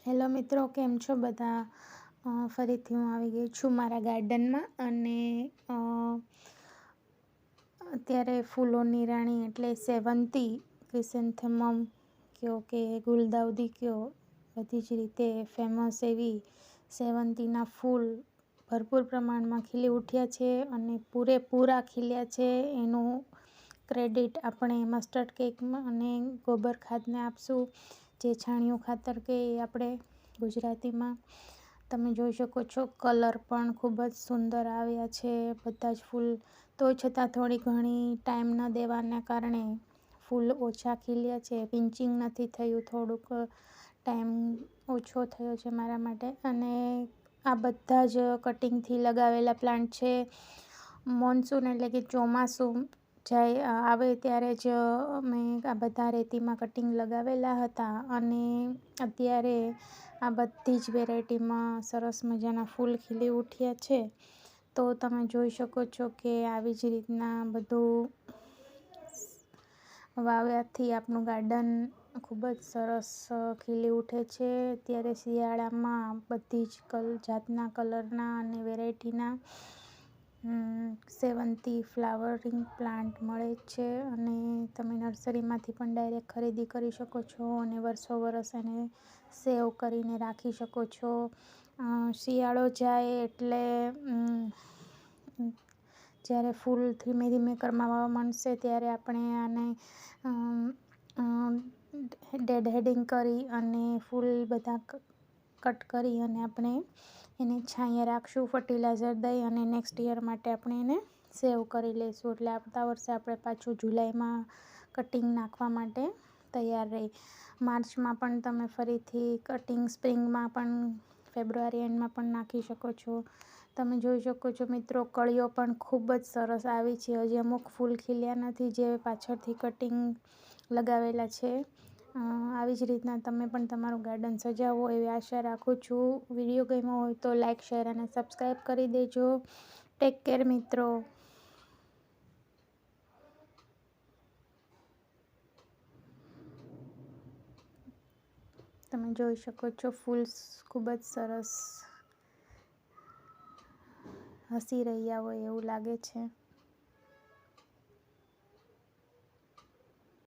Hello મિત્રો, કેમ છો બધા? ફરીથી હું આવી ગઈ છું મારા ગાર્ડનમાં અને અત્યારે ફૂલોની રાણી એટલે સેવંતી, ક્રિસેન્થેમમ કયો કે ગુલદાઉદી કયો, બધી જ રીતે ફેમસ એવી સેવંતીના ફૂલ ભરપૂર પ્રમાણમાં ખીલી ઉઠ્યા છે અને પૂરેપૂરા ખીલ્યા છે. એનું ક્રેડિટ આપણે મસ્ટર્ડ કેકમાં અને ગોબર ખાતને આપશું, જે છાણિયું ખાતર કે એ આપણે ગુજરાતીમાં. તમે જોઈ શકો છો કલર પણ ખૂબ જ સુંદર આવ્યા છે બધા જ ફૂલ. તો છતાં થોડી ઘણી ટાઈમ ન દેવાના કારણે ફૂલ ઓછા ખીલ્યા છે. પિંચિંગ નથી થયું, થોડુંક ટાઈમ ઓછો થયો છે મારા માટે. અને આ બધા જ કટિંગથી લગાવેલા પ્લાન્ટ છે. મોન્સૂન એટલે કે ચોમાસું આવે ત્યારે જ મેં આ બધા રેતીમાં કટિંગ લગાવેલા હતા અને અત્યારે આ બધી જ વેરાયટીમાં સરસ મજાના ફૂલ ખીલી ઉઠ્યા છે. તો તમે જોઈ શકો છો કે આવી જ રીતના બધું વાવ્યાથી આપણું ગાર્ડન ખૂબ જ સરસ ખીલી ઉઠે છે. અત્યારે શિયાળામાં બધી જ જાતના કલરના અને વેરાયટીના સેવંતી ફ્લાવરિંગ પ્લાન્ટ મળે છે અને તમે નર્સરીમાંથી પણ ડાયરેક્ટ ખરીદી કરી શકો છો અને વર્ષો વર્ષ એને સેવ કરીને રાખી શકો છો. શિયાળો જાય એટલે જ્યારે ફૂલ ધીમે ધીમે કરમાવા માંડશે ત્યારે આપણે આને ડેડ હેડિંગ કરી અને ફૂલ બધા કટ કરી અને આપણે એને છાંયે રાખશું, ફર્ટિલાઇઝર દઈ અને નેક્સ્ટ યર માટે આપણે એને સેવ કરી લઈશું. એટલે આવતા વર્ષે આપણે પાછું જુલાઈમાં કટિંગ નાખવા માટે તૈયાર રહી. માર્ચમાં પણ તમે ફરીથી કટિંગ, સ્પ્રિંગમાં પણ, ફેબ્રુઆરી એન્ડમાં પણ નાખી શકો છો. તમે જોઈ શકો છો મિત્રો, કળીઓ પણ ખૂબ જ સરસ આવી છે. હજી અમુક ફૂલ ખીલ્યા નથી જે પાછળથી કટિંગ લગાવેલા છે. આવી જ રીતના તમે પણ તમારું ગાર્ડન સજાવો એવી આશા રાખું છું. વિડીયો ગમ્યો હોય તો લાઇક, શેર અને સબસ્ક્રાઈબ કરી દેજો. ટેક કેર મિત્રો. તમે જોઈ શકો છો ફૂલ ખૂબ જ સરસ હસી રહ્યા હોય એવું લાગે છે.